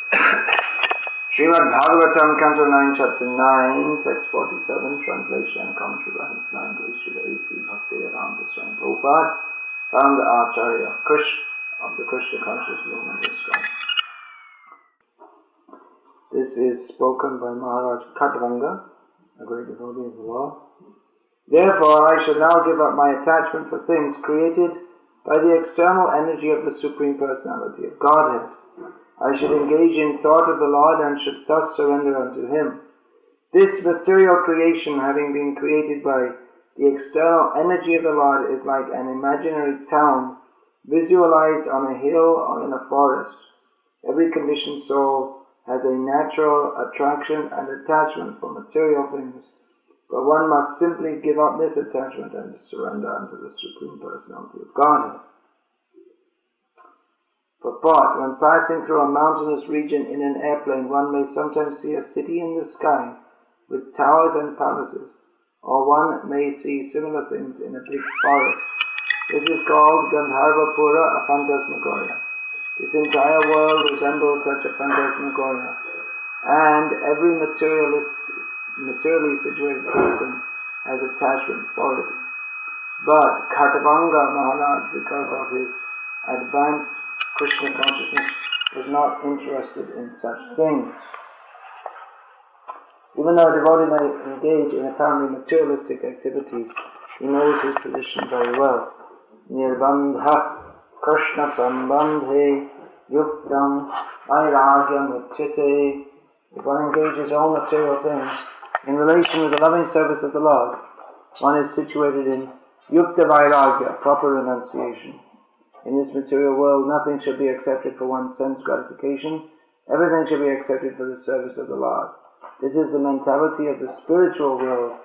Srimad Bhagavatam, Canto 9, Chapter 9, Text 47, Translation and Commentary by His Language, Srila A.C. Bhaktivedanta Swami Prabhupada, founder Acharya of the Krishna Conscious Movement ISKCON. This is spoken by Maharaj Khatvanga, a great devotee of the Lord. Therefore, I shall now give up my attachment for things created by the external energy of the Supreme Personality of Godhead. I should engage in thought of the Lord and should thus surrender unto Him. This material creation, having been created by the external energy of the Lord, is like an imaginary town visualized on a hill or in a forest. Every conditioned soul has a natural attraction and attachment for material things, but one must simply give up this attachment and surrender unto the Supreme Personality of Godhead. Purport: when passing through a mountainous region in an airplane, one may sometimes see a city in the sky with towers and palaces, or one may see similar things in a big forest. This is called Gandharvapura, a phantasmagoria. This entire world resembles such a phantasmagoria, and every materially situated person has attachment for it. But Khatvanga Maharaj, because of his advanced Krishna consciousness, was not interested in such things. Even though a devotee may engage in apparently materialistic activities, he knows his position very well. Nirbandha Krishna Sambandhe Yuktam Vairagyam Uchyate. If one engages all material things in relation with the loving service of the Lord, one is situated in Yukta Vairagya, proper renunciation. In this material world, nothing should be accepted for one's sense gratification. Everything should be accepted for the service of the Lord. This is the mentality of the spiritual world.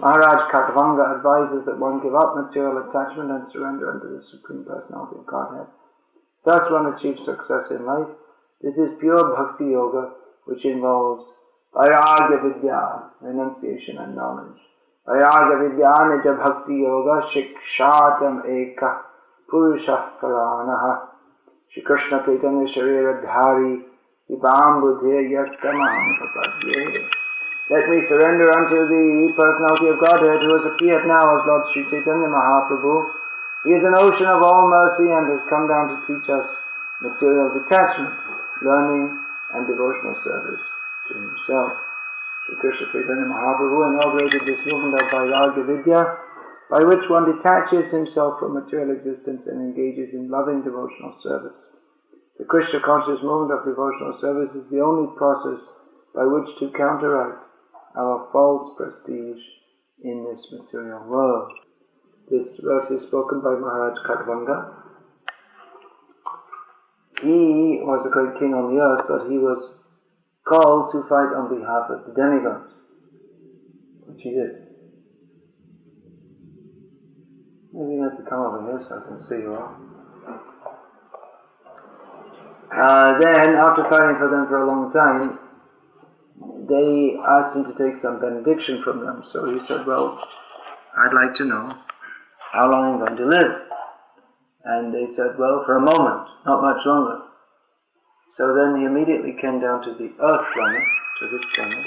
Maharaj Khatvanga advises that one give up material attachment and surrender unto the Supreme Personality of Godhead. Thus one achieves success in life. This is pure Bhakti Yoga, which involves Vairagya Vidya, renunciation and knowledge. Vairagya Vidya Nija Bhakti Yoga Shikshatam Eka Purusha Paranaha Shri Krishna Chaitanya Sharira Dhari Vipam Buddhe Yastamaham Papadye. Let me surrender unto the Personality of Godhead, who has appeared now as Lord Sri Chaitanya Mahaprabhu. He is an ocean of all mercy and has come down to teach us material detachment, learning and devotional service to Himself. Sri Krishna Chaitanya Mahaprabhu inaugurated this movement of Vairagya Vidya, by which one detaches himself from material existence and engages in loving devotional service. The Krishna conscious movement of devotional service is the only process by which to counteract our false prestige in this material world. This verse is spoken by Maharaj Khatvanga. He was a great king on the earth, but he was called to fight on behalf of the demigods, which he did. Maybe you have to come over here so I can see you all. Then, after fighting for them for a long time, they asked him to take some benediction from them. So he said, well, I'd like to know how long I'm going to live. And they said, well, for a moment, not much longer. So then he immediately came down to the earth planet, to this planet,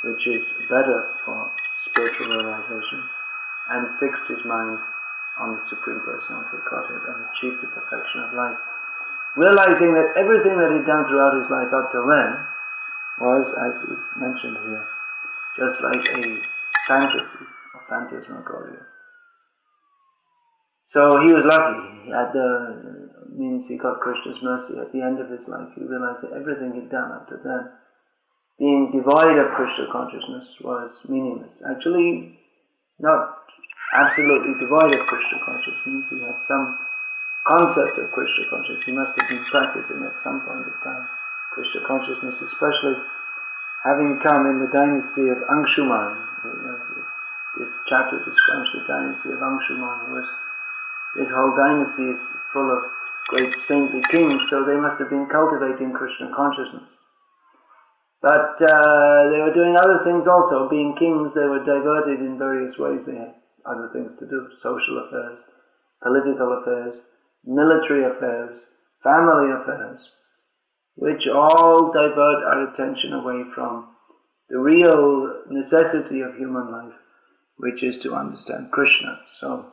which is better for spiritual realization, and fixed his mind on the Supreme Personality of Godhead and achieved the perfection of life. Realizing that everything that he'd done throughout his life up till then was, as is mentioned here, just like a fantasy, a phantasmagoria. So he was lucky. He had he got Krishna's mercy at the end of his life. He realized that everything he'd done up to then, being devoid of Krishna consciousness, was meaningless. Actually, not absolutely devoid of Krishna consciousness. He had some concept of Krishna consciousness. He must have been practicing at some point of time Krishna consciousness, especially having come in the dynasty of Anshuman. This chapter describes the dynasty of Anshuman. This whole dynasty is full of great saintly kings, so they must have been cultivating Krishna consciousness. But they were doing other things also. Being kings, they were diverted in various ways. They had other things to do: social affairs, political affairs, military affairs, family affairs. which all divert our attention away from the real necessity of human life, which is to understand Krishna. So,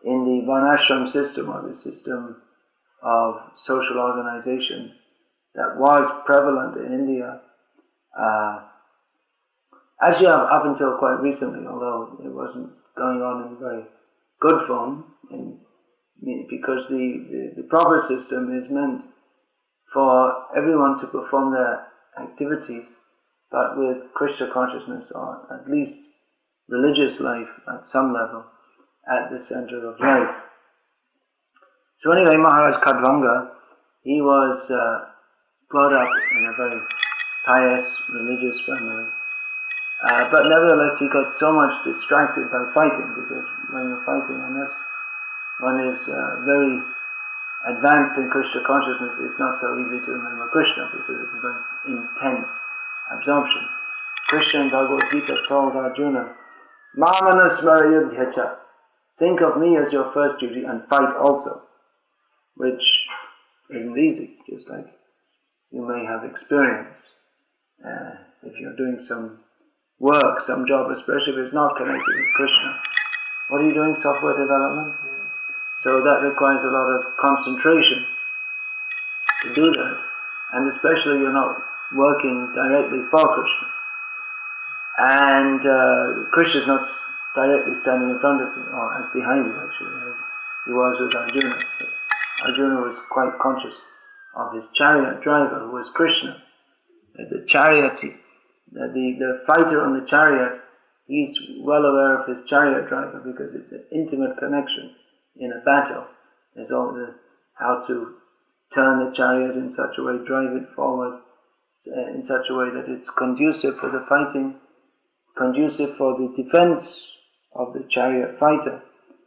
in the varnashram system, or the system of social organization that was prevalent in India, actually up until quite recently, although it wasn't going on in very good form, because the proper system is meant for everyone to perform their activities, but with Krishna consciousness, or at least religious life at some level, at the center of life. So anyway, Maharaj Khadvanga, he was brought up in a very pious, religious family. But nevertheless, he got so much distracted by fighting, because when you're fighting, unless one is very advanced in Krishna consciousness, it's not so easy to remember Krishna, because it's a very intense absorption. Krishna in Bhagavad Gita told Arjuna, Mamana smara yudhyacha, think of me as your first duty and fight also, which isn't easy, just like you may have experience. If you're doing some work, some job, especially if it's not connected with Krishna. What are you doing? Software development? So that requires a lot of concentration to do that. And especially you're not working directly for Krishna. And Krishna's not directly standing in front of you, or behind you actually, as he was with Arjuna. But Arjuna was quite conscious of his chariot driver, who was Krishna. The fighter on the chariot, he's well aware of his chariot driver, because it's an intimate connection in a battle. There's all how to turn the chariot in such a way, drive it forward in such a way that it's conducive for the fighting, conducive for the defense of the chariot fighter.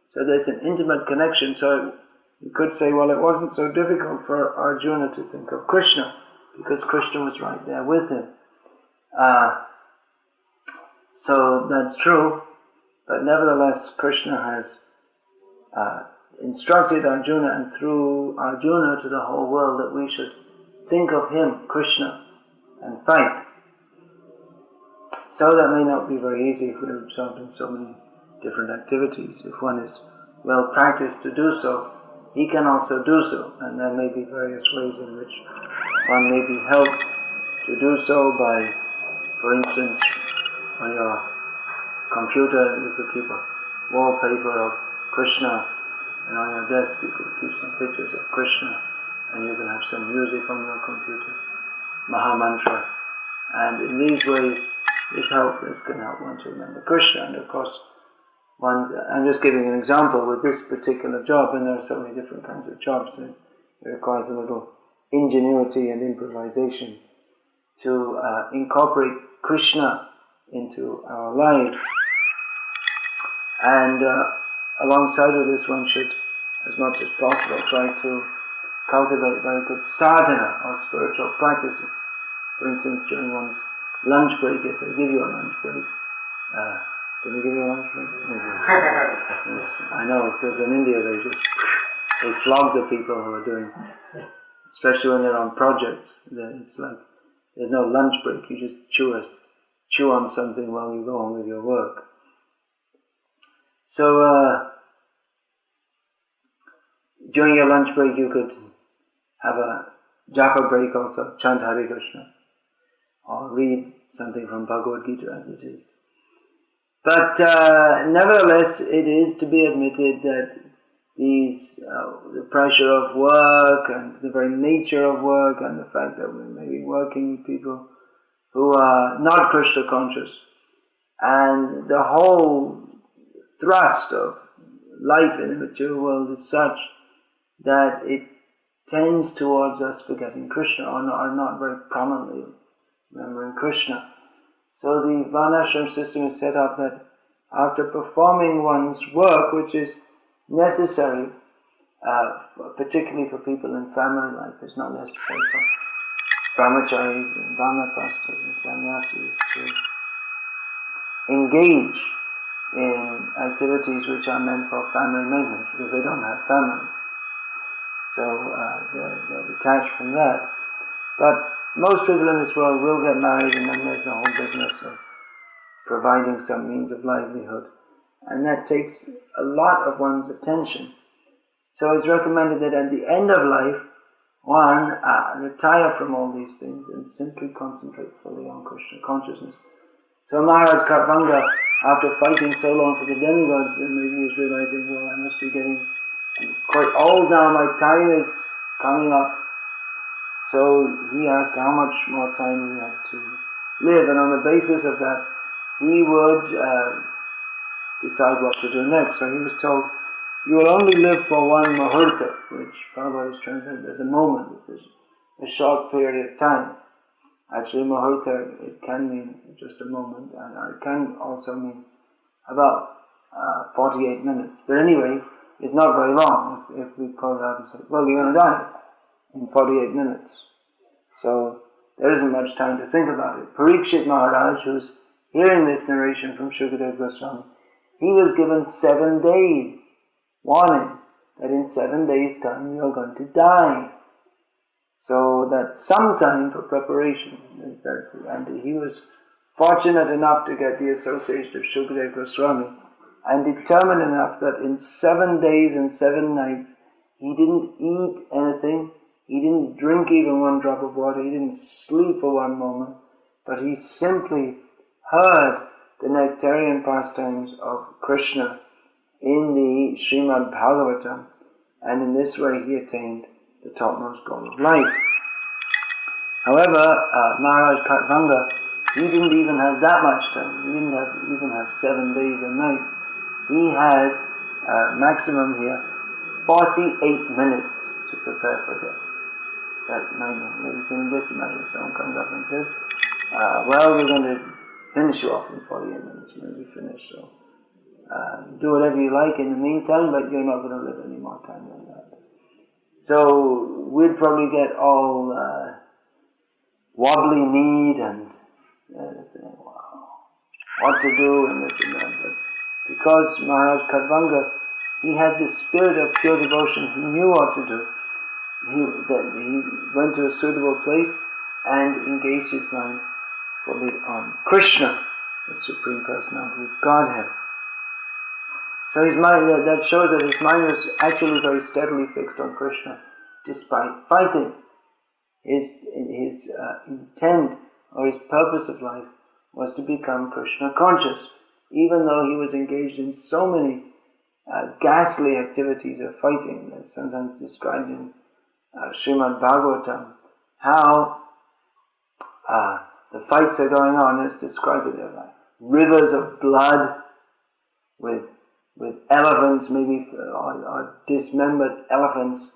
So there's an intimate connection. So you could say, well, it wasn't so difficult for Arjuna to think of Krishna, because Krishna was right there with him. So that's true, but nevertheless Krishna has instructed Arjuna, and through Arjuna to the whole world, that we should think of him, Krishna, and fight. So that may not be very easy if we're absorbed in so many different activities. If one is well practiced to do so, he can also do so, and there may be various ways in which one may be helped to do so by, for instance, on your computer you could keep a wallpaper of Krishna, and on your desk you could keep some pictures of Krishna, and you can have some music on your computer, Maha Mantra, and in these ways this can help one to remember Krishna. And of course, I'm just giving an example with this particular job, and there are so many different kinds of jobs, and it requires a little ingenuity and improvisation to incorporate Krishna into our lives. And alongside of this, one should, as much as possible, try to cultivate very good sadhana, or spiritual practices. For instance, during one's lunch break, if they give you a lunch break, did they give you a lunch break? Yes, I know, because in India they flog the people who are doing, especially when they're on projects. It's like there's no lunch break, you just chew on something while you go on with your work. So during your lunch break you could have a japa break also, chant Hare Krishna, or read something from Bhagavad Gita as it is. But nevertheless, it is to be admitted that the pressure of work, and the very nature of work, and the fact that we may be working with people who are not Krishna conscious, and the whole thrust of life in the material world is such that it tends towards us forgetting Krishna, or not very prominently remembering Krishna. So the varnashram system is set up that after performing one's work, which is necessary, particularly for people in family life, it's not necessary for brahmacharis and vanaprasthas and sannyasis to engage in activities which are meant for family maintenance, because they don't have family. So they're detached from that. But most people in this world will get married, and then there's the whole business of providing some means of livelihood. And that takes a lot of one's attention. So it's recommended that at the end of life, one retire from all these things and simply concentrate fully on Krishna consciousness. So Maharaj Krsna, after fighting so long for the demigods, maybe he was realizing, well, I must be getting quite old now, my time is coming up. So he asked how much more time he had to live, and on the basis of that, he would decide what to do next. So he was told, you will only live for one muhurta, which Prabhupada has translated as a moment, which is a short period of time. Actually, muhurta, it can mean just a moment, and it can also mean about 48 minutes. But anyway, it's not very long if we call it out and say, well, you're going to die in 48 minutes. So there isn't much time to think about it. Parikshit Maharaj, who's hearing this narration from Shukadeva Goswami, he was given 7 days warning that in 7 days' time you're going to die. So that's some time for preparation. And he was fortunate enough to get the association of Shukadeva Goswami, and determined enough that in 7 days and 7 nights he didn't eat anything, he didn't drink even one drop of water, he didn't sleep for one moment, but he simply heard the nectarian pastimes of Krishna in the Srimad Bhagavatam, and in this way he attained the topmost goal of life. However, Maharaj Krsna, he didn't even have that much time. He didn't even have 7 days and nights. He had, maximum here, 48 minutes to prepare for death. That night, you can just imagine someone comes up and says, well, we're going to finish you off in 48 minutes, maybe finish, so do whatever you like in the meantime, but you're not going to live any more time than that. So we'd probably get all wobbly kneed and wow, what to do and this and that. But because Maharaj Krsna, he had the spirit of pure devotion, he knew what to do. He went to a suitable place and engaged his mind fully on Krishna, the Supreme Personality of Godhead. So his mind, that shows that his mind was actually very steadily fixed on Krishna, despite fighting. His intent or his purpose of life was to become Krishna conscious, even though he was engaged in so many ghastly activities of fighting that's sometimes described in Srimad Bhagavatam, how the fights are going on. It's described that they're like rivers of blood with elephants, maybe or dismembered elephants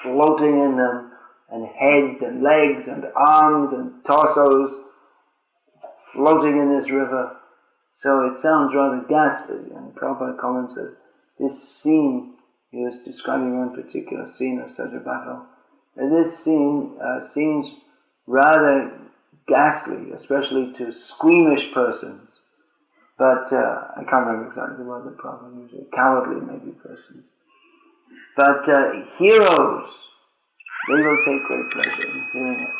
floating in them, and heads and legs and arms and torsos floating in this river. So it sounds rather ghastly, and Prabhupada comments that this scene, he was describing one particular scene of such a battle, and this scene seems rather ghastly, especially to squeamish persons, but I can't remember exactly the word that Prabhupada used, cowardly maybe persons. But heroes, they will take great pleasure in hearing it.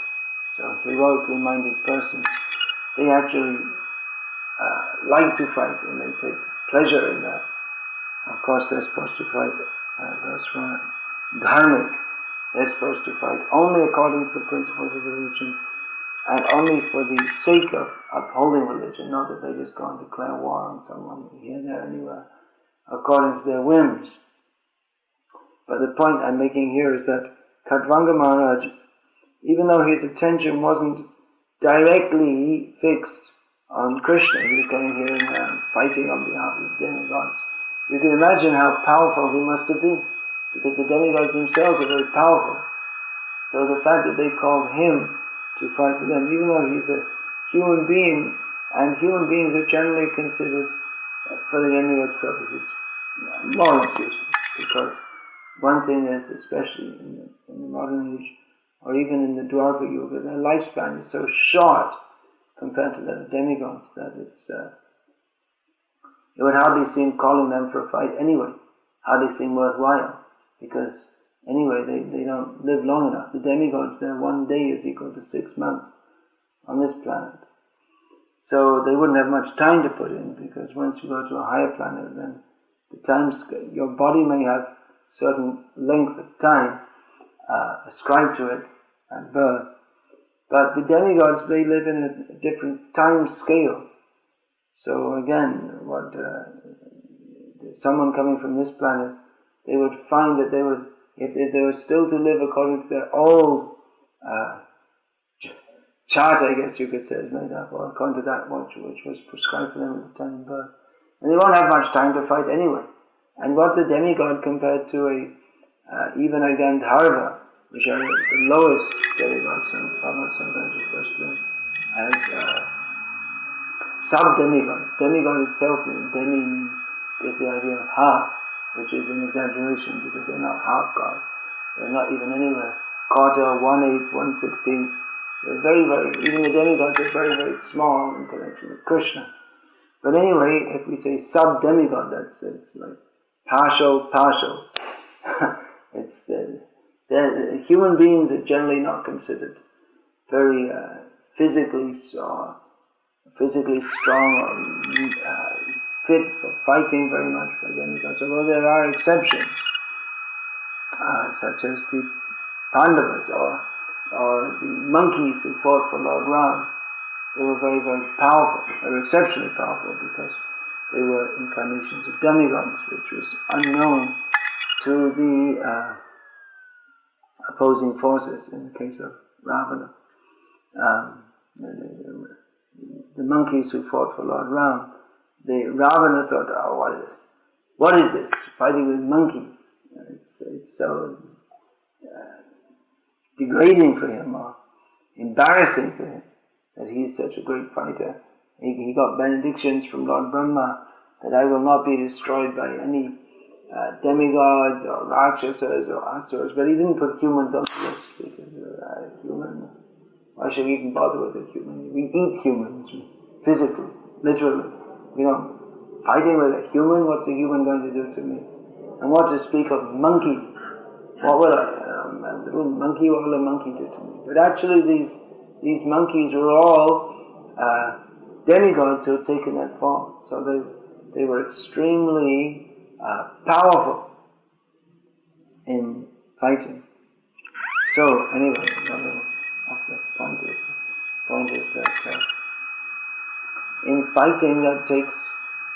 So heroically minded persons, they actually like to fight, and they take pleasure in that. Of course, they're supposed to fight, that's right, dharmic. They're supposed to fight only according to the principles of religion, and only for the sake of upholding religion, not that they just go and declare war on someone here, there, anywhere, according to their whims. But the point I'm making here is that Krsna Maharaj, even though his attention wasn't directly fixed on Krishna, he was going here and there and fighting on behalf of the demigods. You can imagine how powerful he must have been, because the demigods themselves are very powerful. So the fact that they called him to fight for them, even though he's a human being, and human beings are generally considered, for the demigods' purposes, more or less useless, because one thing is, especially in the modern age, or even in the Dwarka Yuga, their lifespan is so short compared to the demigods that it would hardly seem calling them for a fight anyway, hardly seem worthwhile, because Anyway, they don't live long enough. The demigods, their 1 day is equal to 6 months on this planet. So they wouldn't have much time to put in, because once you go to a higher planet, then the time scale, your body may have certain length of time ascribed to it at birth, but the demigods, they live in a different time scale. So again, someone coming from this planet, they would find that if they were still to live according to their old chart, I guess you could say, is made up, or according to that which was prescribed for them at the time of birth, and they won't have much time to fight anyway. And what's a demigod compared to even a Gandharva, which are the lowest demigods, and Prabhupada sometimes refers to them as sub-demigods. Demigod itself, demi means, is the idea of half, which is an exaggeration, because they're not half God. They're not even anywhere quarter, 1/8, 1/16. They're very, very, even the demigods are very, very small in connection with Krishna. But anyway, if we say sub-demigod, it's like partial. Human beings are generally not considered very physically strong or fit for fighting very much by demigods, although there are exceptions, such as the Pandavas or the monkeys who fought for Lord Ram. They were very, very powerful. They were exceptionally powerful because they were incarnations of demigods, which was unknown to the opposing forces in the case of Ravana. The monkeys who fought for Lord Ram, Ravana thought, oh, what is this? Fighting with monkeys. It's so degrading for him, or embarrassing for him, that he is such a great fighter. He got benedictions from Lord Brahma that I will not be destroyed by any demigods or rakshasas or asuras, but he didn't put humans on the list, because why should we even bother with a human? We eat humans, physically, literally. Fighting with a human, what's a human going to do to me? And what to speak of monkeys? What will a little monkey, what will a monkey do to me? But actually these monkeys were all demigods who had taken that form. So they were extremely powerful in fighting. So anyway, the point is that in fighting that takes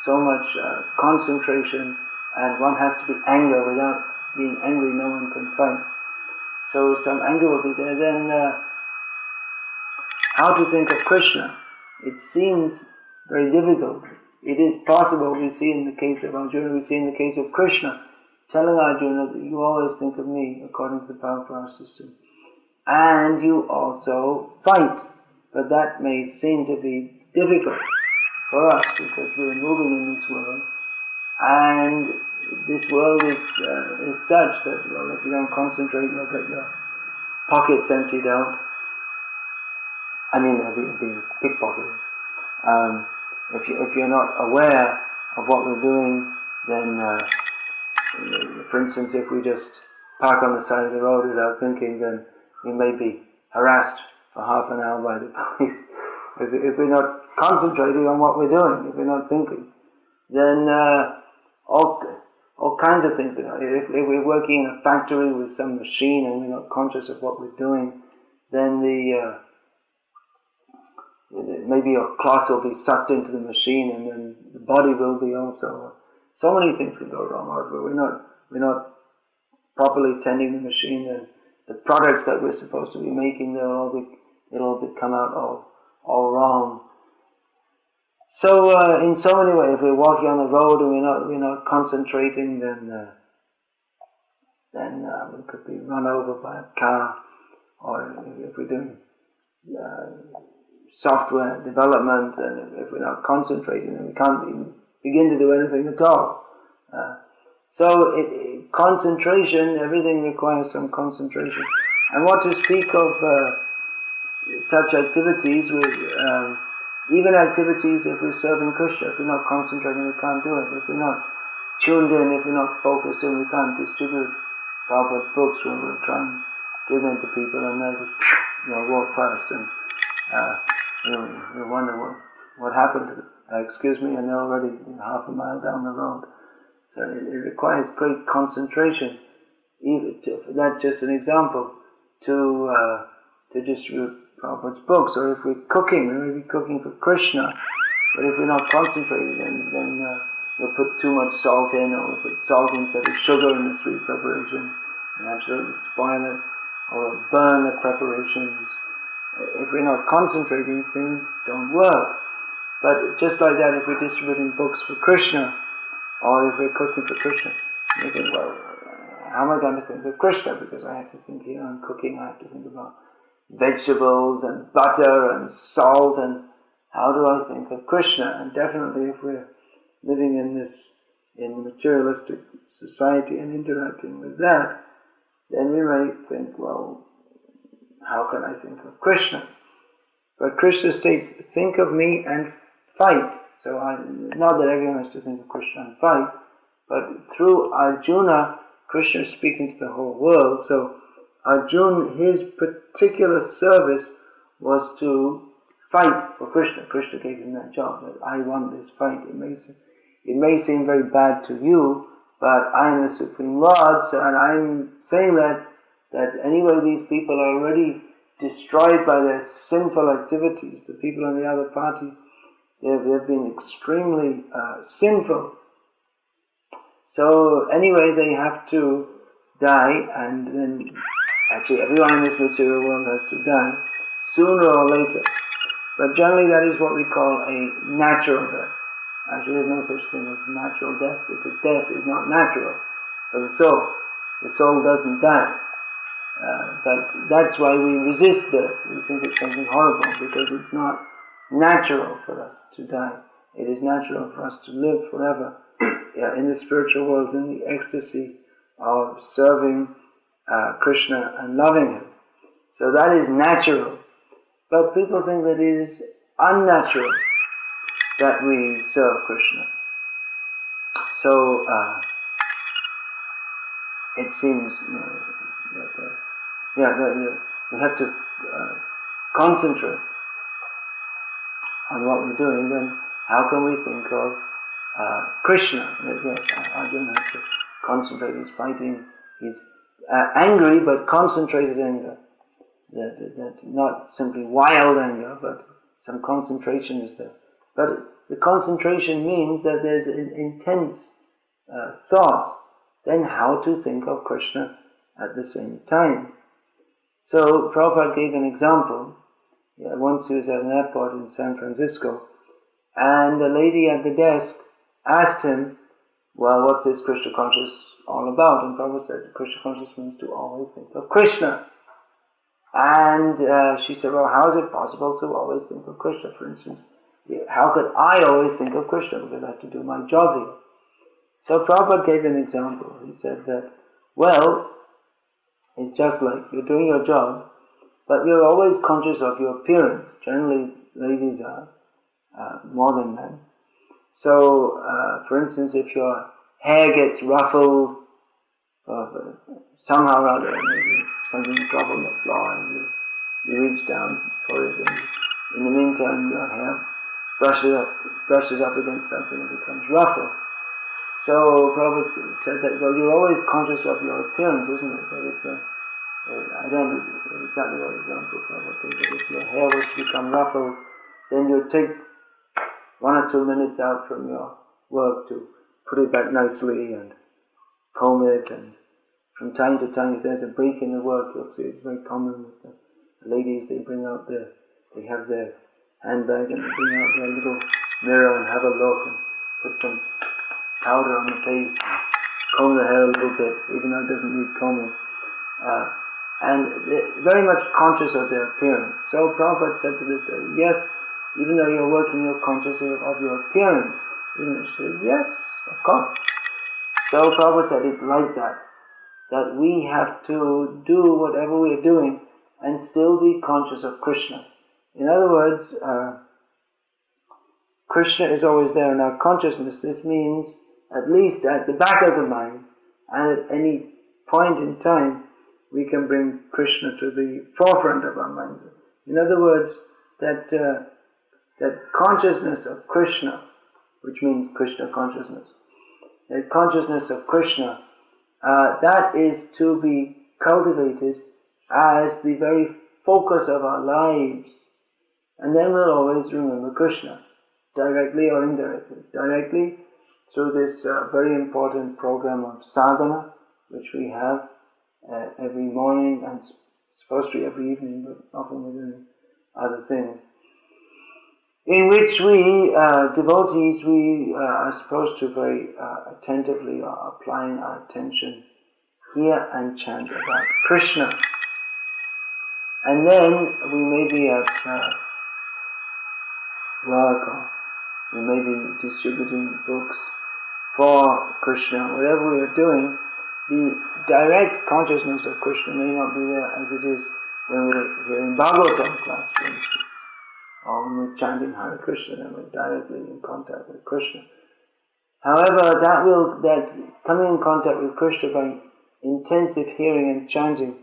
so much concentration, and one has to be angry. Without being angry, no one can fight. So some anger will be there. Then how to think of Krishna? It seems very difficult. It is possible. We see in the case of Arjuna, we see in the case of Krishna, telling Arjuna that you always think of me according to the power of our system. And you also fight. But that may seem to be difficult for us, because we're moving in this world, and this world is such that, well, if you don't concentrate, you'll get your pockets emptied out. I mean, being pickpocketed. If you're not aware of what we're doing, then, for instance, if we just park on the side of the road without thinking, then we may be harassed for half an hour by the police. If we're not concentrating on what we're doing, if we're not thinking, then all kinds of things. If we're working in a factory with some machine and we're not conscious of what we're doing, then maybe your cloth will be sucked into the machine, and then the body will be also. So many things can go wrong. Or if we're not properly tending the machine, then the products that we're supposed to be making, it'll come out all wrong. So in so many ways, if we're walking on the road and we're not concentrating, then we could be run over by a car. Or if we're doing software development, and if we're not concentrating, then we can't even begin to do anything at all. Concentration, everything requires some concentration. And what to speak of such activities, even activities if we're serving Krishna, if we're not concentrating, we can't do it. If we're not tuned in, if we're not focused in, we can't distribute Prabhupada's books, we will try and give them to people, and they'll just, walk past, and you wonder what happened to them. Excuse me, and they're already half a mile down the road. So it requires great concentration. That's just an example to distribute Prabhupada's books. Or if we're cooking, we may be cooking for Krsna, but if we're not concentrated, then we'll put too much salt in, or we'll put salt instead of sugar in the sweet preparation, and absolutely spoil it, or burn the preparations. If we're not concentrating, things don't work. But just like that, if we're distributing books for Krsna, or if we're cooking for Krsna, you think, well, how am I going to think of Krsna? Because I have to think here, I'm cooking, I have to think about vegetables and butter and salt, and how do I think of Krsna? And definitely if we're living in materialistic society and interacting with that, then we may think, well, how can I think of Krsna? But Krishna states, think of me and fight. So not that everyone has to think of Krishna and fight, but through Arjuna, Krishna is speaking to the whole world. So Arjuna, his particular service was to fight for Krishna. Krishna gave him that job, that I want this fight. It may seem very bad to you, but I am the Supreme Lord, and I'm saying that anyway these people are already destroyed by their sinful activities. The people in the other party, they've been extremely sinful. So anyway, they have to die, and then actually everyone in this material world has to die, sooner or later. But generally that is what we call a natural death. Actually there's no such thing as natural death, because death is not natural for the soul. The soul doesn't die. But that's why we resist death. We think it's something horrible, because it's not natural for us to die. It is natural for us to live forever in the spiritual world, in the ecstasy of serving Krishna and loving Him. So that is natural. But people think that it is unnatural that we serve Krishna. So it seems that we have to concentrate on what we're doing. Then how can we think of Krishna? Yes, Arjuna has to concentrate. He's fighting. He's angry, but concentrated anger. That not simply wild anger, but some concentration is there. But the concentration means that there's an intense thought. Then how to think of Krishna at the same time? So Prabhupada gave an example. Once he was at an airport in San Francisco, and the lady at the desk asked him, well, what's this Krishna conscious all about? And Prabhupada said, Krishna conscious means to always think of Krishna. And she said, well, how is it possible to always think of Krishna? For instance, how could I always think of Krishna? Because I have to do my job here. So Prabhupada gave an example. He said that, well, it's just like you're doing your job, but you're always conscious of your appearance. Generally, ladies are more than men. So, for instance, if your hair gets ruffled, somehow or other, maybe something dropped on the floor, and you reach down for it, and in the meantime your hair brushes up against something and becomes ruffled. So Prabhupada said that, well, you're always conscious of your appearance, isn't it? That if I don't know exactly what example Prabhupada gave, but if your hair was to become ruffled, then you'd take 1 or 2 minutes out from your work to put it back nicely and comb it, and from time to time, if there's a break in the work, you'll see it's very common with the ladies. They have their handbag and they bring out their little mirror and have a look and put some powder on the face and comb the hair a little bit, even though it doesn't need combing. And they're very much conscious of their appearance. So Prabhupada said to this lady, yes, even though you're working, you're conscious of your appearance. Isn't it? She said, yes, of course. So Prabhupada said it's like that we have to do whatever we're doing and still be conscious of Krishna. In other words, Krishna is always there in our consciousness. This means at least at the back of the mind and at any point in time we can bring Krishna to the forefront of our minds. In other words, that consciousness of Krishna, which means Krishna consciousness, that consciousness of Krishna, that is to be cultivated as the very focus of our lives. And then we'll always remember Krishna, directly or indirectly. Directly through this very important program of sadhana, which we have every morning, and supposed to be every evening, but often we're doing other things, in which we, devotees, we are supposed to very attentively applying our attention, hear and chant about Krishna. And then we may be at work, or we may be distributing books for Krishna. Whatever we are doing, the direct consciousness of Krishna may not be there as it is when we're hearing Bhagavatam class, for instance, or when we're chanting Hare Krishna, then we're directly in contact with Krishna. However, that coming in contact with Krishna by intensive hearing and chanting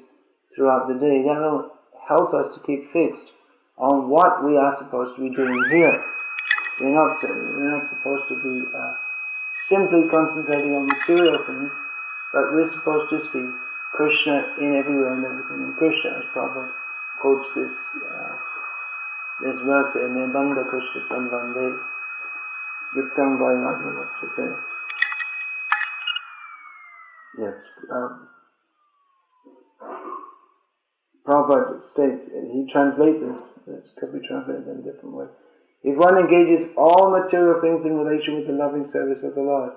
throughout the day, that will help us to keep fixed on what we are supposed to be doing here. We're not supposed to be simply concentrating on material things, but we're supposed to see Krishna in everywhere and everything. And Krishna, as Prabhupada quotes this verse here, Nirbandha Krishna Sambandhe Yuktam Vairagya. Yes, Prabhupada states, he translates this could be translated in a different way. If one engages all material things in relation with the loving service of the Lord,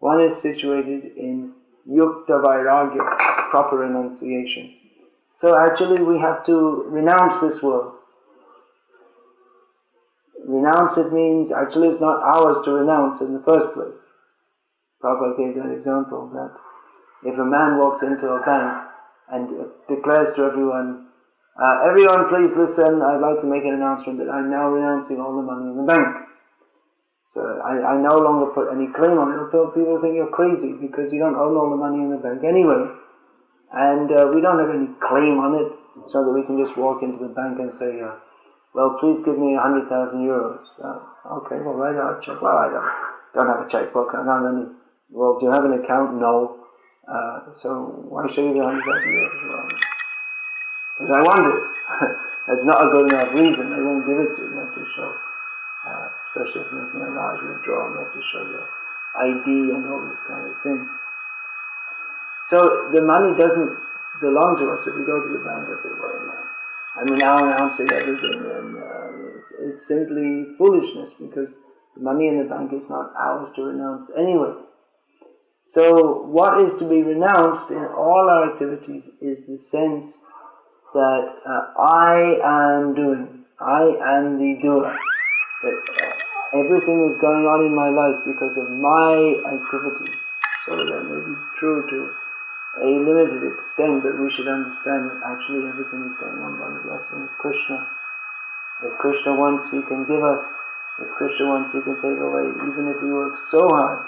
one is situated in Yukta Vairagya, proper renunciation. So actually we have to renounce this world. Renounce, it means, actually it's not ours to renounce in the first place. Prabhupada gave that example that if a man walks into a bank and declares to everyone, everyone please listen, I'd like to make an announcement that I'm now renouncing all the money in the bank. So I no longer put any claim on it. People think you're crazy because you don't own all the money in the bank anyway. And we don't have any claim on it, so that we can just walk into the bank and say, well, please give me 100,000 euros. Okay, well, write out a check. Well, I don't have a checkbook. I don't have any. Well, do you have an account? No. So why should you give 100,000 euros? Well, because I want it. That's not a good enough reason. They won't give it to you. You have to show, especially if you're making a large withdrawal, you have to show your ID and all this kind of thing. So the money doesn't belong to us. If we go to the bank and say, well, I'm now announcing everything, and it's simply foolishness, because the money in the bank is not ours to renounce anyway. So what is to be renounced in all our activities is the sense that I am doing, I am the doer, that everything is going on in my life because of my activities. So that may be true to a limited extent, but we should understand that actually everything is going on by the blessing of Krishna. If Krishna wants, he can give us. If Krishna wants, he can take away, even if we work so hard.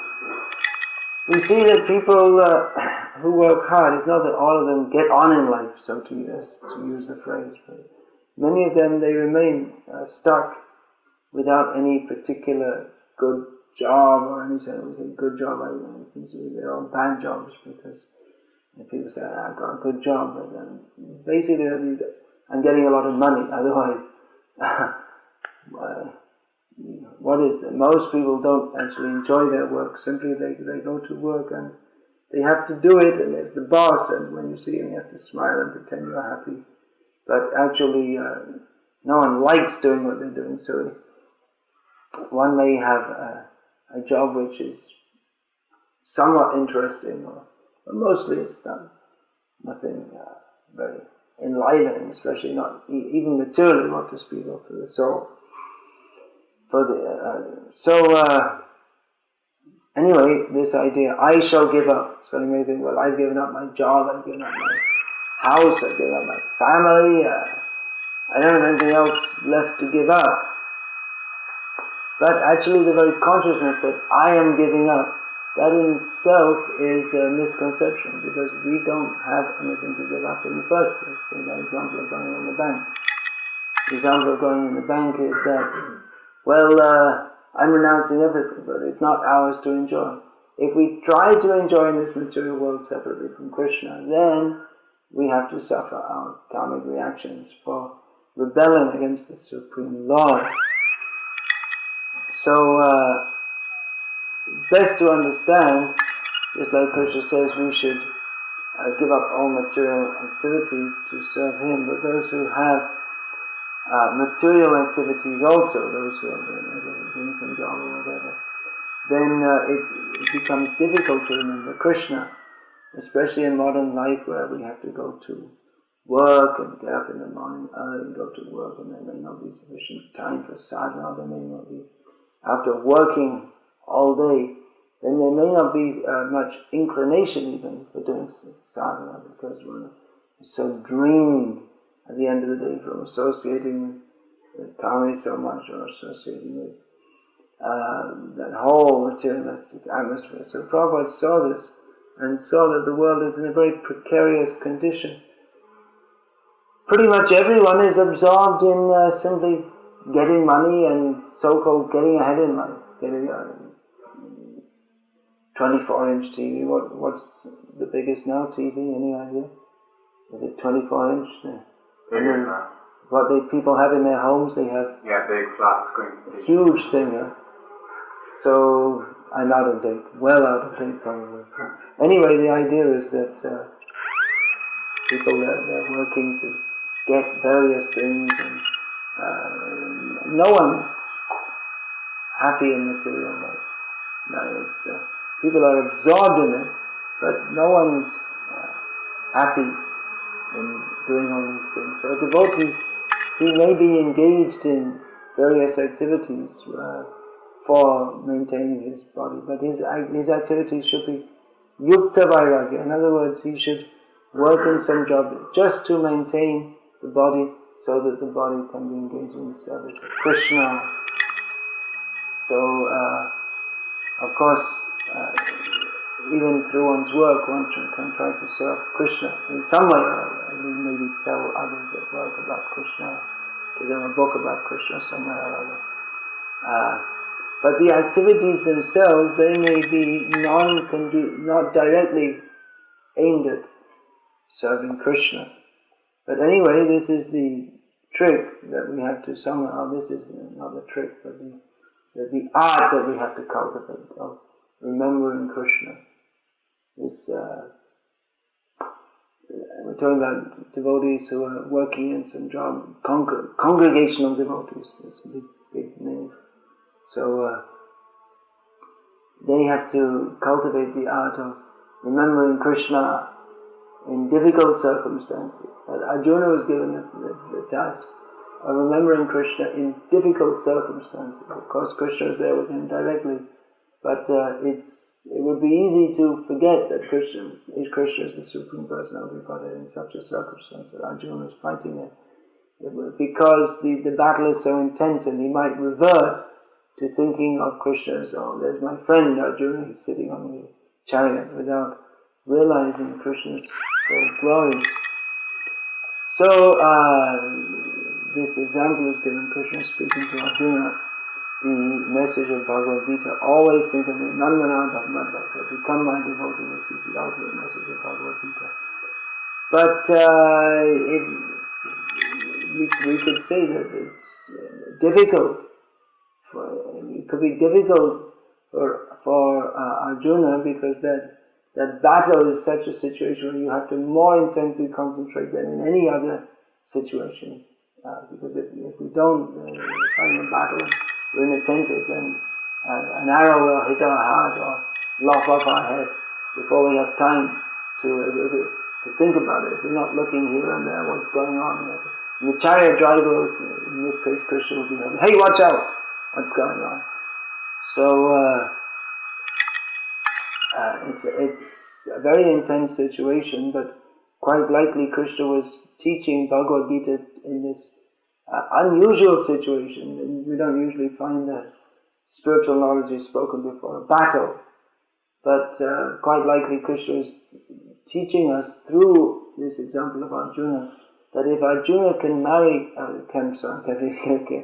We see that people who work hard, it's not that all of them get on in life, so to use the phrase, but many of them, they remain stuck without any particular good job, or any sort of good job. It seems to be they're all bad jobs, because people say, I've got a good job, but basically I'm getting a lot of money, otherwise most people don't actually enjoy their work. Simply they go to work and they have to do it, and there's the boss, and when you see him you have to smile and pretend you're happy. But actually no one likes doing what they're doing, so one may have a job which is somewhat interesting, but mostly it's nothing very enlivening, especially not even materially, what to speak of for the soul. Anyway, this idea, I shall give up. So you may think, well, I've given up my job, I've given up my house, I've given up my family, I don't have anything else left to give up. But actually the very consciousness that I am giving up, that in itself is a misconception, because we don't have anything to give up in the first place. So that example of going in the bank. The example of going in the bank is that, I'm renouncing everything, but it's not ours to enjoy. If we try to enjoy in this material world separately from Krishna, then we have to suffer our karmic reactions for rebelling against the Supreme Lord. So, it's best to understand, just like Krishna says, we should give up all material activities to serve Him, but those who have material activities also, those who are doing some job or whatever, then it becomes difficult to remember Krishna, especially in modern life where we have to go to work and get up in the morning early and go to work, and there may not be sufficient time for sadhana, there may not be, after working all day, then there may not be much inclination even for doing sadhana, because we're so drained at the end of the day from associating with karma so much, or associating with that whole materialistic atmosphere. So Prabhupada saw this, and saw that the world is in a very precarious condition. Pretty much everyone is absorbed in simply getting money and so-called getting ahead in life. Getting a 24-inch TV. What's the biggest now? TV? Any idea? Is it 24-inch? Bigger than that. What people have in their homes, they have... Yeah, big flat screen. Huge thing, huh? So, I'm out of date. Well out of date, probably. Anyway, the idea is that people, they're working to get various things, and no one's happy in material life. No, it's, people are absorbed in it, but no one's happy in doing all these things. So a devotee, he may be engaged in various activities for maintaining his body, but his activities should be yukta vairagya. In other words, he should work in some job just to maintain the body, so that the body can be engaged in the service of Krishna. So, of course, even through one's work, one can try to serve Krishna in some way or other. Maybe tell others at work about Krishna, give them a book about Krishna somewhere or other. But the activities themselves, they may be not directly aimed at serving Krishna. But anyway, this is the trick that we have to somehow, this is not the trick, but the art that we have to cultivate of remembering Krishna. We're talking about devotees who are working in some job, congregational devotees, it's a big name. So they have to cultivate the art of remembering Krishna in difficult circumstances. That Arjuna was given the task of remembering Krishna in difficult circumstances. Of course, Krishna is there with him directly, but it would be easy to forget that Krishna is the Supreme Personality of Godhead in such a circumstance that Arjuna is fighting it. Because the battle is so intense, and he might revert to thinking of Krishna as, oh, there's my friend Arjuna, he's sitting on the chariot, without realizing Krishna's full glories. So, this example is given, Krishna speaking to Arjuna, the message of Bhagavad Gita, always think of me, Nandana Bhagavad Bhakta, become my devotee. This is the ultimate message of Bhagavad Gita. But we could say that it's difficult, it could be difficult for Arjuna, because that battle is such a situation where you have to more intensely concentrate than in any other situation. Because if we don't find a battle, we're inattentive, then an arrow will hit our heart or lop off our head before we have time to think about it. If we're not looking here and there, what's going on. And the chariot driver, in this case Krishna, will be like, hey, watch out! What's going on? So it's a very intense situation, but quite likely Krishna was teaching Bhagavad Gita in this unusual situation. We don't usually find that spiritual knowledge is spoken before a battle. But quite likely Krishna is teaching us through this example of Arjuna that if Arjuna can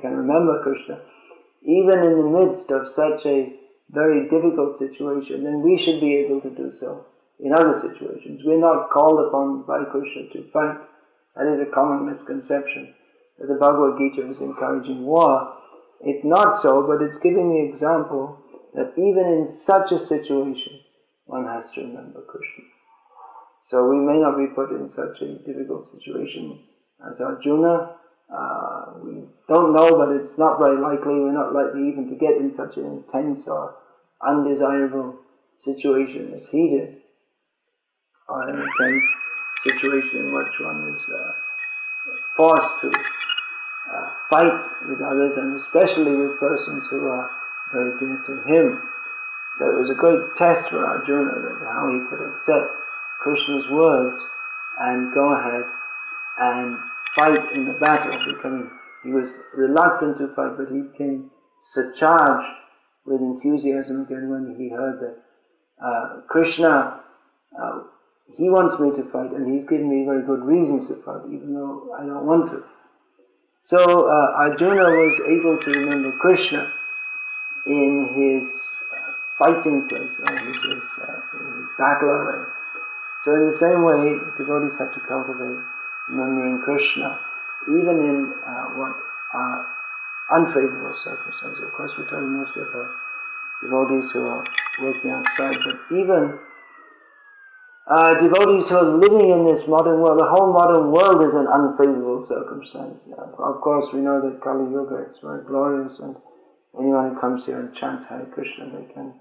can remember Krishna, even in the midst of such a very difficult situation, then we should be able to do so in other situations. We're not called upon by Krishna to fight. That is a common misconception, that the Bhagavad Gita is encouraging war. It's not so, but it's giving the example that even in such a situation, one has to remember Krishna. So we may not be put in such a difficult situation as Arjuna. We don't know, but it's not very likely. We're not likely even to get in such an intense or undesirable situation as he did, or an intense situation in which one is forced to fight with others, and especially with persons who are very dear to him. So it was a great test for Arjuna, that how he could accept Krishna's words and go ahead and fight in the battle, because he was reluctant to fight, but he became surcharged with enthusiasm again when he heard that Krishna, he wants me to fight, and he's given me very good reasons to fight, even though I don't want to. So Arjuna was able to remember Krishna in his fighting place, or his battle array. So in the same way, devotees have to cultivate remembering Krishna, even in what are unfavorable circumstances. Of course, we're talking mostly about devotees who are working outside, but even devotees who are living in this modern world, the whole modern world is an unfavorable circumstance. Of course, we know that Kali Yuga is very glorious, and anyone who comes here and chants Hare Krishna, they can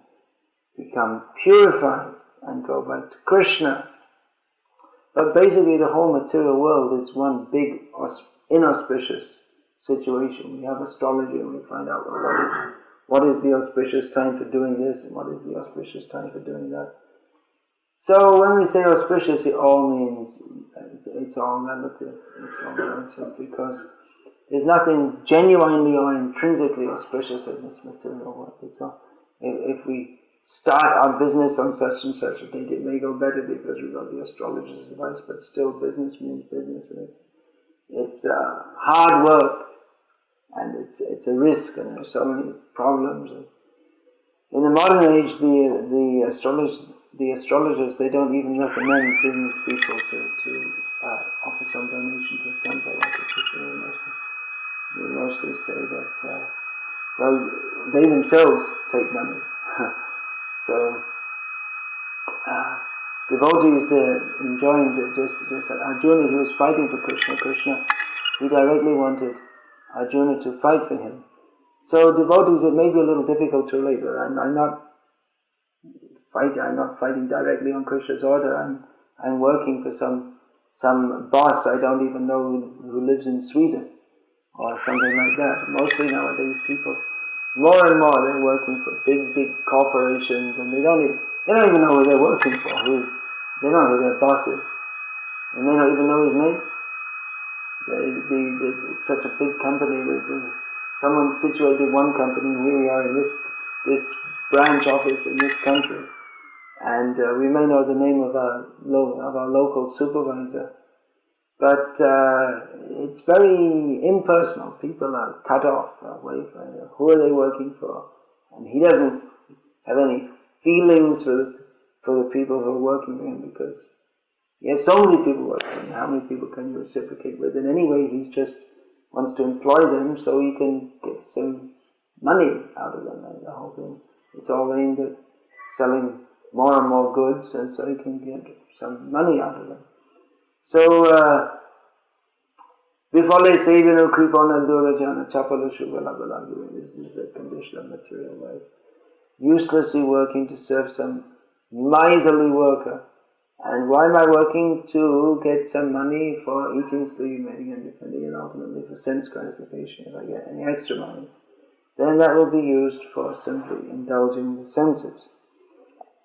become purified and go back to Krishna. But basically the whole material world is one big inauspicious situation. We have astrology and we find out what is the auspicious time for doing this and what is the auspicious time for doing that. So when we say auspicious, it all means, it's all relative. It's all relative, because there's nothing genuinely or intrinsically auspicious in this material world. If we start our business on such and such a date, it may go better because we've got the astrologer's advice, but still business means business, and it's hard work, and it's a risk, and there's so many problems. And in the modern age, the astrologers, they don't even recommend business people to offer some donation to a temple like a Krishna. They mostly say that they themselves take money. So devotees, they're enjoying it. Just like Arjuna, he was fighting for Krishna. Krishna, he directly wanted Arjuna to fight for him. So devotees, it may be a little difficult to relate, but I'm not fighting directly on Krishna's order. I'm working for some boss I don't even know who lives in Sweden, or something like that. Mostly nowadays people, more and more, they're working for big corporations, and they don't even know who they're working for. They don't know who their boss is, and they don't even know his name. It's such a big company. Someone situated one company, and here we are in this branch office in this country, and we may know the name of our local supervisor, but it's very impersonal. People are cut off away from who are they working for, and he doesn't have any feelings for the people who are working for him, because he has so many people working for him. How many people can you reciprocate with? And anyway, he just wants to employ them so he can get some money out of them. And the whole thing, it's all aimed at selling more and more goods, and so he can get some money out of them. So, Vifale Sevino Kripana Durajana Chapala Shubalabalagi, this is the condition of material life. Uselessly working to serve some miserly worker. And why am I working? To get some money for eating, sleeping, and defending, and ultimately for sense gratification. If I get any extra money, then that will be used for simply indulging the senses.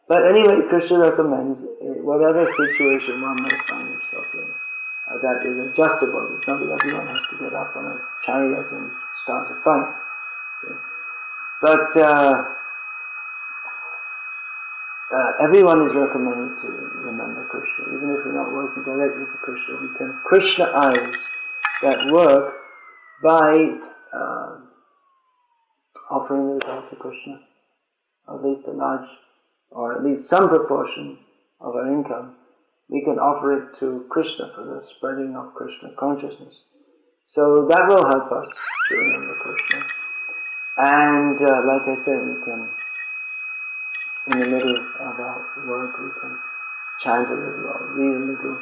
But anyway, Krishna recommends whatever situation one may find himself in, that is adjustable. It's not that everyone has to get up on a chariot and start a fight. Okay? But everyone is recommended to remember Krishna. Even if we're not working directly for Krishna, we can Krishnaize that work by offering the result to Krishna, at least a large, or at least some proportion of our income. We can offer it to Krishna for the spreading of Krishna consciousness. So that will help us to remember Krishna. And like I said, we can, in the middle of our work, we can chant a little or read a little,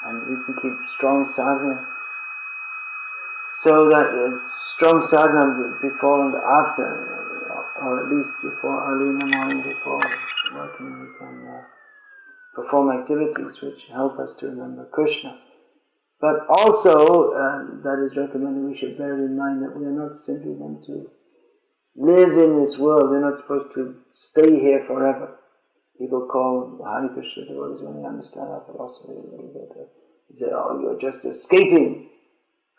and we can keep strong sadhana. So that strong sadhana before and after, or at least before, early in the morning before working, we can perform activities which help us to remember Krishna. But also, that is recommended, we should bear in mind that we are not simply meant to live in this world. We're not supposed to stay here forever. People call Hare Krishna devotees, when they understand our philosophy a little bit, they say, oh, you're just escaping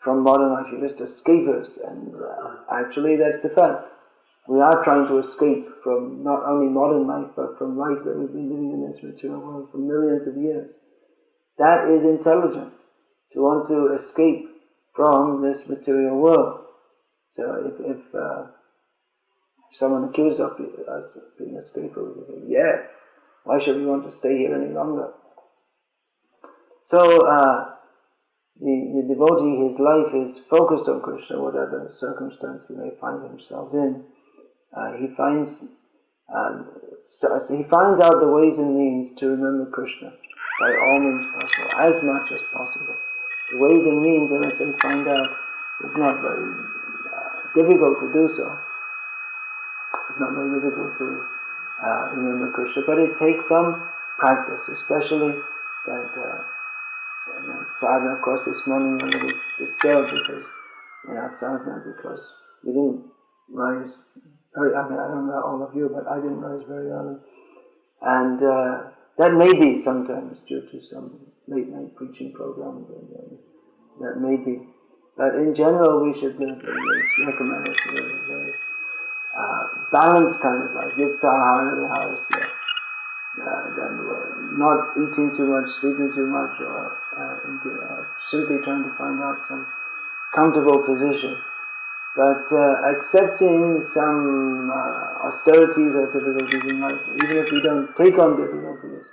from modern life, you're just escapers. And actually that's the fact. We are trying to escape from not only modern life, but from life that we've been living in this material world for millions of years. That is intelligent, to want to escape from this material world. So if someone accuses us of being escapers, we say, yes, why should we want to stay here any longer? So the devotee, his life is focused on Krishna, whatever circumstance he may find himself in. He finds out the ways and means to remember Krishna by all means possible, as much as possible. The ways and means, when I say find out, it's not very difficult to do so. It's not very difficult to remember Krishna, but it takes some practice, especially that sadhana. Of course, this morning we're a little disturbed because in our sadhana, because we didn't rise very, I don't know all of you, but I didn't rise very early. And that may be sometimes due to some late night preaching programs, and that may be. But in general, we should live as recommended to live a very balanced kind of life, yukta ahara viharasya. Not eating too much, sleeping too much, or simply trying to find out some comfortable position. But accepting some austerities or difficulties in life, even if we don't take on difficulties,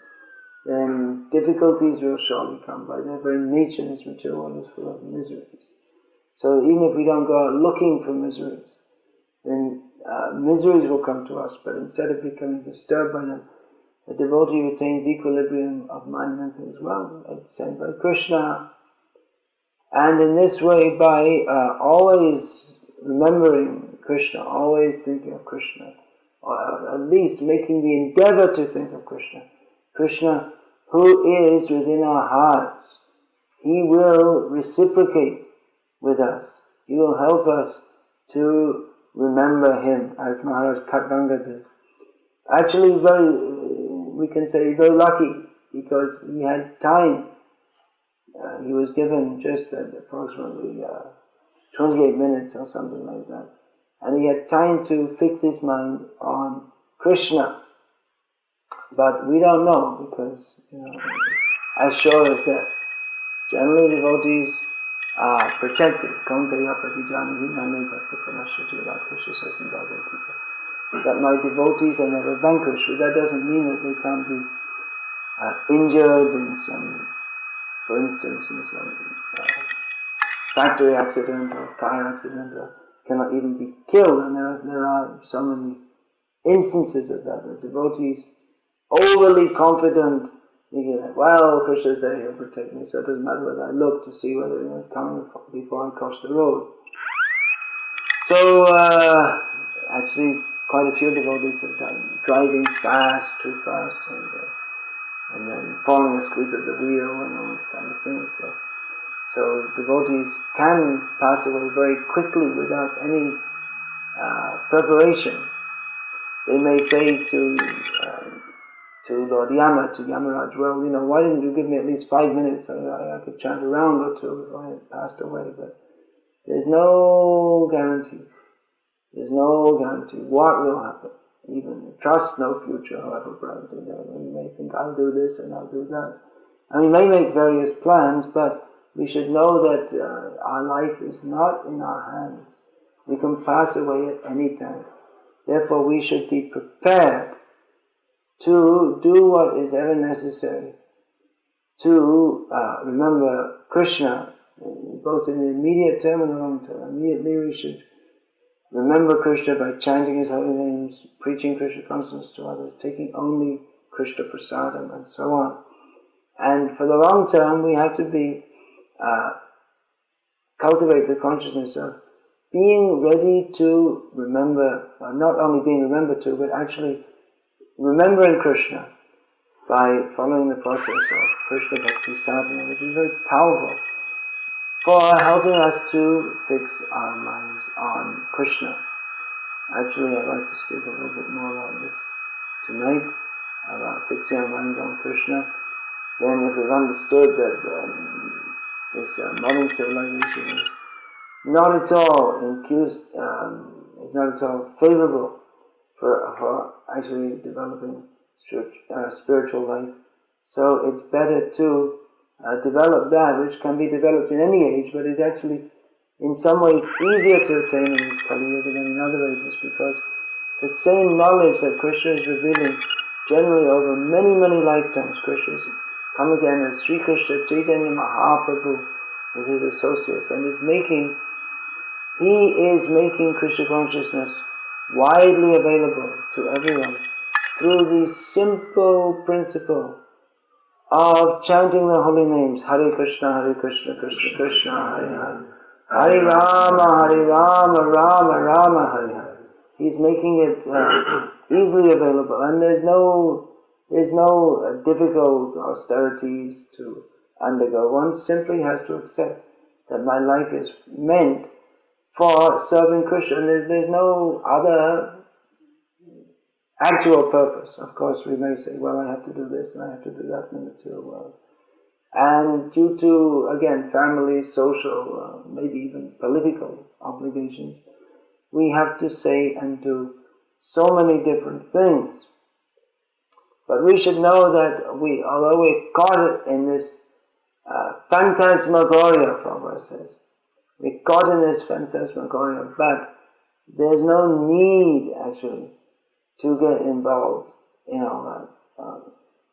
then difficulties will surely come. By their very nature, this material world is full of miseries. So even if we don't go out looking for miseries, then miseries will come to us. But instead of becoming disturbed by them, the devotee retains equilibrium of mind and things. Well, it's said by Krishna. And in this way, by always remembering Krishna, always thinking of Krishna, or at least making the endeavor to think of Krishna, Krishna who is within our hearts, He will reciprocate with us. He will help us to remember Him, as Maharaj Khatganga did. Actually, we can say very lucky, because he had time. He was given just approximately 28 minutes or something like that. And he had time to fix his mind on Krishna. But we don't know, because, as sure as that, generally devotees are protected. That my devotees are never vanquished. But that doesn't mean that they can't be injured in some, for instance, in some factory accident or car accident, or cannot even be killed. And there are so many instances of that. The devotees overly confident, thinking that, well, Krishna is there, He'll protect me, so it doesn't matter whether I look to see whether anyone's coming before I cross the road. So, actually, quite a few devotees have done driving fast, too fast, and then falling asleep at the wheel and all this kind of thing. So devotees can pass away very quickly without any preparation. They may say to Lord Yama, to Yamaraj, well, why didn't you give me at least 5 minutes? I could chant a round or two if I had passed away. But there's no guarantee. There's no guarantee what will happen. even trust no future, however bright. We may think, I'll do this and I'll do that. And we may make various plans, but we should know that our life is not in our hands. We can pass away at any time. Therefore, we should be prepared to do what is ever necessary to remember Krishna, both in the immediate term and the long term. Immediately we should remember Krishna by chanting his holy names, preaching Krishna consciousness to others, taking only Krishna prasadam, and so on. And for the long term, we have to be cultivate the consciousness of being ready to remember, not only being remembered to, but actually remembering Krishna by following the process of Krishna Bhakti Sadhana, which is very powerful for helping us to fix our minds on Krishna. Actually, I'd like to speak a little bit more about this tonight, about fixing our minds on Krishna. Then if we've understood that this modern civilization is not at all it's not at all favorable for actually developing spiritual life. So it's better to develop that which can be developed in any age, but is actually in some ways easier to attain in this Kali Yuga than in other ages, because the same knowledge that Krishna is revealing generally over many, many lifetimes. Krishna has come again as Sri Krishna Chaitanya Mahaprabhu with his associates, and he is making Krishna consciousness widely available to everyone through the simple principle of chanting the holy names, Hare Krishna, Krishna Krishna, Hare Hare, Hare Rama, Rama Rama, Hare Hare. He's making it easily available, and there's no difficult austerities to undergo. One simply has to accept that my life is meant for serving Krishna, and there's no other actual purpose. Of course, we may say, well, I have to do this and I have to do that in the material world. And due to, again, family, social, maybe even political obligations, we have to say and do so many different things. But we should know that although we're caught in this phantasmagoria, Prabhupada says, we're caught in this phantasmagoria, but there's no need actually to get involved in all that.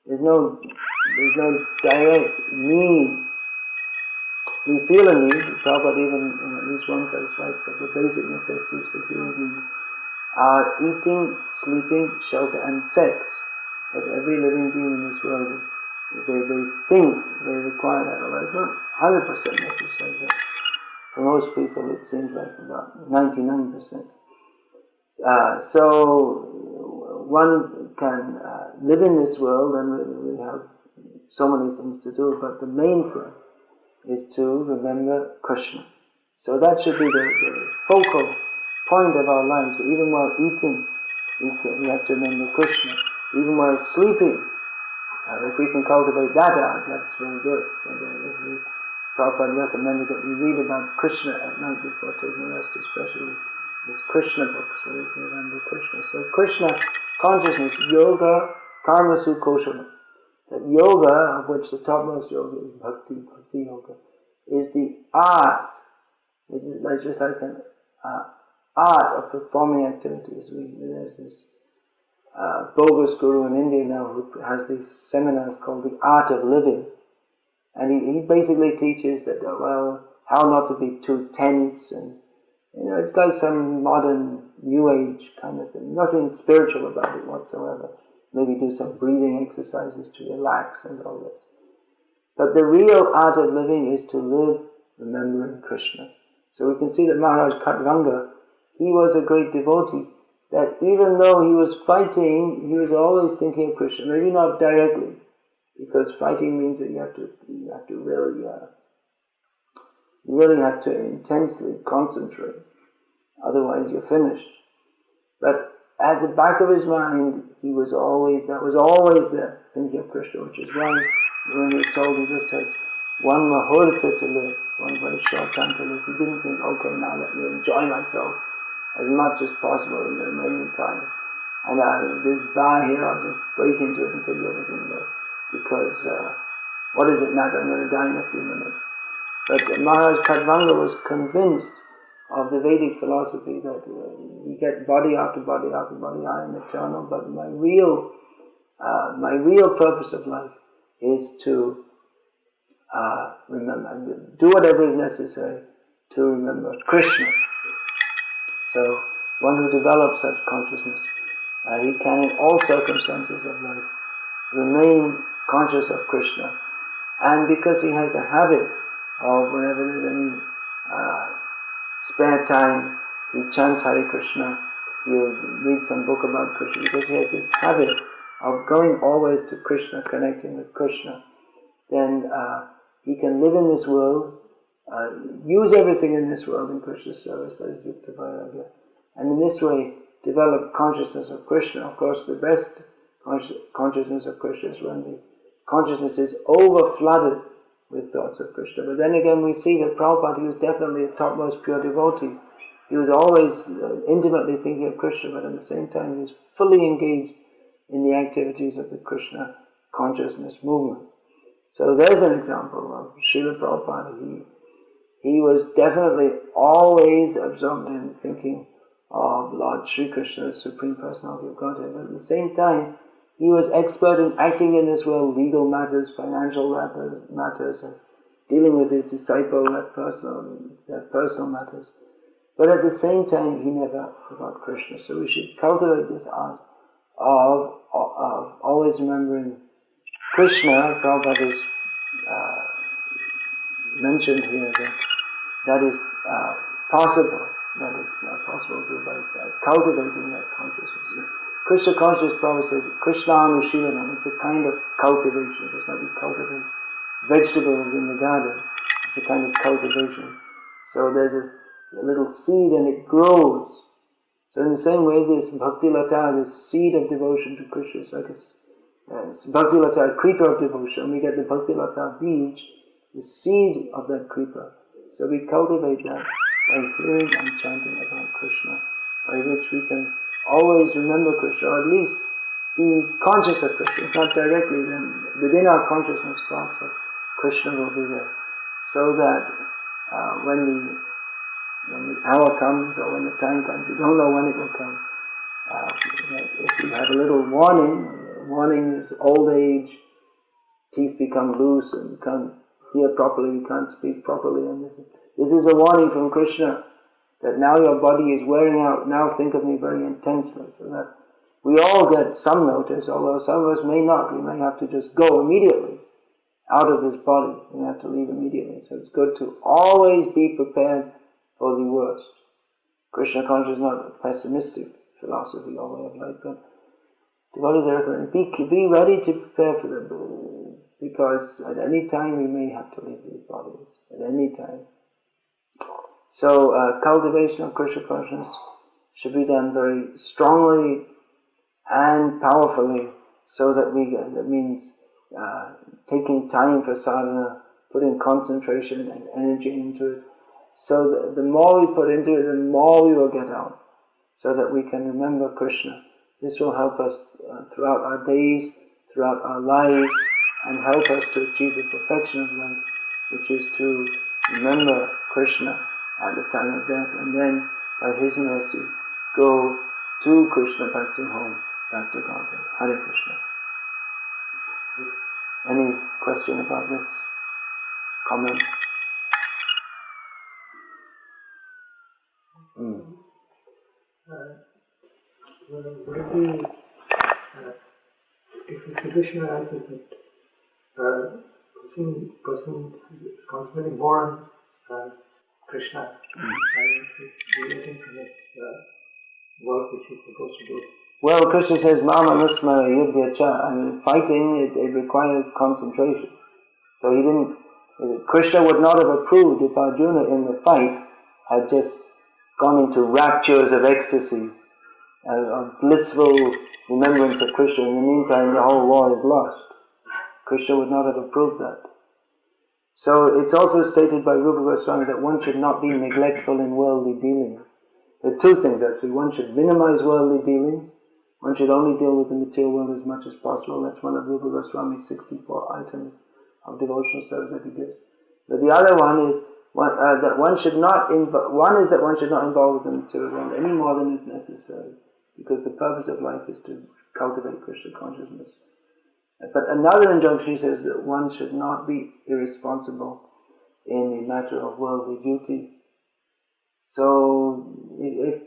There's no direct need. We feel a need. Prabhupada even in at least one place writes that the basic necessities for human beings are eating, sleeping, shelter and sex. That every living being in this world, they think they require that. Although it's not 100% necessary, but for most people it seems like about 99%. So one can live in this world, and we have so many things to do, but the main thing is to remember Krishna. So that should be the focal point of our lives. Even while eating, we have to remember Krishna. Even while sleeping, if we can cultivate that out, that's very good. Prabhupada recommended that we read about Krishna at night before taking rest, especially this Krishna book, so we can remember Krishna. So Krishna consciousness, yoga, karmasu koshala. That yoga, of which the topmost yoga is bhakti yoga, is the art. It's just like an art of performing activities. There's this bogus guru in India now who has these seminars called the Art of Living. And he basically teaches that, how not to be too tense, and it's like some modern New Age kind of thing. Nothing spiritual about it whatsoever. Maybe do some breathing exercises to relax and all this. But the real art of living is to live remembering Krishna. So we can see that Maharaj Khatvanga, he was a great devotee, that even though he was fighting, he was always thinking of Krishna. Maybe not directly, because fighting means that you have to really have to intensely concentrate. Otherwise you're finished. But at the back of his mind, that was always there, thinking of Krishna, which is why when he was told he just has one mahurta to live, one very short time to live, he didn't think, okay, now let me enjoy myself as much as possible in the remaining time. And this bar here, I'll just break into it and take everything there. Because what does it matter? I'm going to die in a few minutes. But Maharaj Khatvanga was convinced of the Vedic philosophy that you get body after body after body, I am eternal, but my real purpose of life is to remember, do whatever is necessary to remember Krishna. So one who develops such consciousness, he can in all circumstances of life remain conscious of Krishna. And because he has the habit of whenever there's any spare time, he chants Hare Krishna, he'll read some book about Krishna, because he has this habit of going always to Krishna, connecting with Krishna, then he can live in this world, use everything in this world in Krishna's service, that is Yukta Vairagya, and in this way develop consciousness of Krishna. Of course, the best consciousness of Krishna is when the consciousness is over-flooded with thoughts of Krishna. But then again, we see that Prabhupada, he was definitely a topmost pure devotee. He was always intimately thinking of Krishna, but at the same time he was fully engaged in the activities of the Krishna consciousness movement. So there's an example of Srila Prabhupada. He was definitely always absorbed in thinking of Lord Sri Krishna, the Supreme Personality of Godhead, but at the same time he was expert in acting in this world, legal matters, financial matters, and dealing with his disciple, their personal matters. But at the same time, he never forgot Krishna. So we should cultivate this art of always remembering Krishna. Prabhupada is mentioned here that is possible. That is possible to by cultivating that consciousness. Krishna consciousness, Prabhupada says, Krishna Anushilanam, it's a kind of cultivation, just like we cultivate vegetables in the garden, it's a kind of cultivation. So there's a little seed and it grows. So in the same way, this Bhakti Lata, this seed of devotion to Krishna, is like a Bhakti Lata, a creeper of devotion. We get the Bhakti Lata beach, the seed of that creeper. So we cultivate that by hearing and chanting about Krishna, by which we can always remember Krishna, or at least be conscious of Krishna. If not directly, then within our consciousness thoughts of Krishna will be there. So that when the hour comes, or when the time comes, you don't know when it will come. If you have a little warning is old age, teeth become loose and you can't hear properly, you can't speak properly, and this is a warning from Krishna that now your body is wearing out, now think of me very intensely, so that we all get some notice, although some of us may not. We may have to just go immediately out of this body, we have to leave immediately. So it's good to always be prepared for the worst. Krishna consciousness is not a pessimistic philosophy or way of life, but devotees are be ready to prepare for them, because at any time we may have to leave these bodies, at any time. So cultivation of Krishna consciousness should be done very strongly and powerfully, so that that means taking time for sadhana, putting concentration and energy into it. So that the more we put into it, the more we will get out, so that we can remember Krishna. This will help us throughout our days, throughout our lives, and help us to achieve the perfection of life, which is to remember Krishna at the time of death, and then, by His mercy, go to Krishna, back to home, back to Godhead. Hare Krishna. Any question about this? Comment? Would it be, if Sri Krishna answers that person is concentrating more on Krishna and is deviating from his work which he's supposed to do? Well, Krishna says, Mama Nusmara Yudhya Cha, and fighting, it requires concentration. So Krishna would not have approved if Arjuna in the fight had just gone into raptures of ecstasy, of blissful remembrance of Krishna. In the meantime, the whole war is lost. Krishna would not have approved that. So it's also stated by Rupa Goswami that one should not be neglectful in worldly dealings. There are two things actually. One should minimize worldly dealings. One should only deal with the material world as much as possible. That's one of Rupa Goswami's 64 items of devotional service that he gives. But the other one is that one should not involve with the material world any more than is necessary, because the purpose of life is to cultivate Krishna consciousness. But another injunction says that one should not be irresponsible in the matter of worldly duties. So if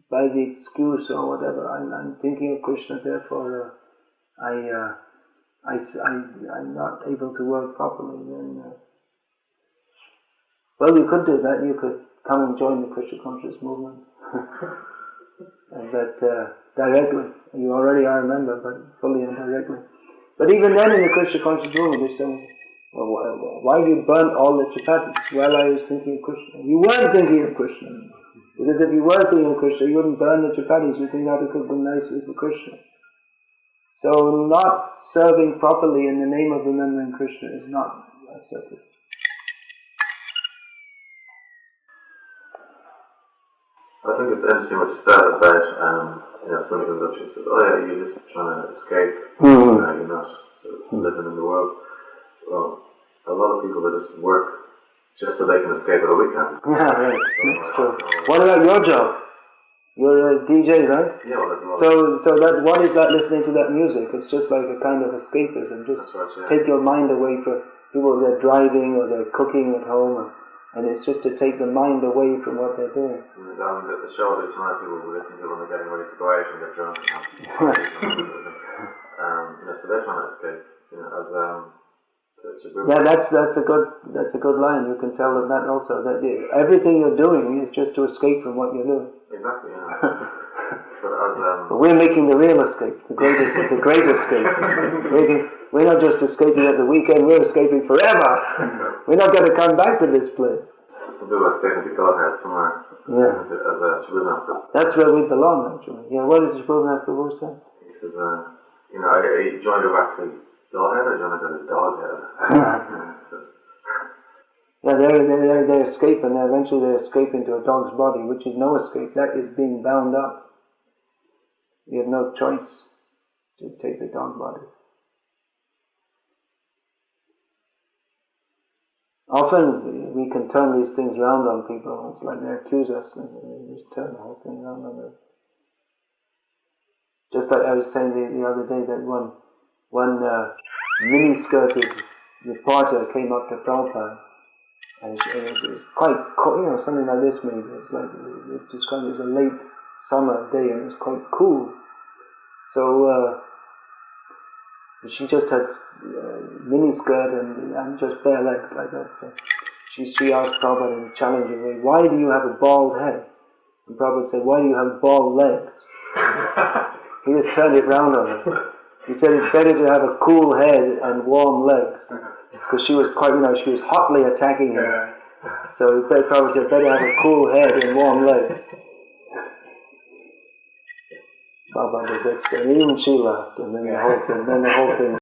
by the excuse or whatever I'm thinking of Krishna, therefore I'm not able to work properly, then well, you could do that. You could come and join the Krishna conscious movement. But directly, you already are a member, but fully and directly. But even then, in the Krishna conscious movement, they're saying, well, why you burnt all the chapatis? Well, I was thinking of Krishna. You weren't thinking of Krishna. Because if you were thinking of Krishna, you wouldn't burn the chapatis. You think how to cook them nicely for Krishna. So not serving properly in the name of remembering Krishna is not accepted. I think it's interesting what you said about, somebody comes up to you and says, oh yeah, you're just trying to escape, you're not sort of living in the world. Well, a lot of people that just work just so they can escape at a weekend. Yeah, right, that's true. What about your job? You're a DJ, right? Yeah, well, there's a lot So that what is that listening to that music? It's just like a kind of escapism. Just take your mind away from people that are driving or they're cooking at home, and it's just to take the mind away from what they're doing. The show that tonight people will listen to when they're getting ready to go out and get drunk. So they're trying to escape. Yeah, that's a good line. You can tell them that also. That everything you're doing is just to escape from what you're doing. Exactly. Yeah. But we're making the real escape, the great escape. We're not just escaping at the weekend. We're escaping forever. We're not going to come back to this place. Some people are escaping to Godhead somewhere. Yeah. As a Shabbat. That's where we belong, actually. Yeah. What did Shabbat Prabhu say? He says, do you want to go back to Godhead or do you want to go to Doghead? Yeah, they're escaping. Eventually they escape into a dog's body, which is no escape. That is being bound up. You have no choice to take the dog body. Often we can turn these things around on people. It's like they accuse us and we just turn the whole thing around on them. Just like I was saying the other day that one mini-skirted reporter came up to Prabhupada, and it was quite cool, something like this maybe. It's described as a late summer day and it was quite cool. So she just had mini-skirt and just bare legs like that. So she asked Prabhupada in a challenging way, why do you have a bald head? And Prabhupada said, why do you have bald legs? He just turned it round on her. He said it's better to have a cool head and warm legs, because she was she was hotly attacking him. So Prabhupada said better have a cool head and warm legs. Baba was extra, and even she laughed, and then the whole thing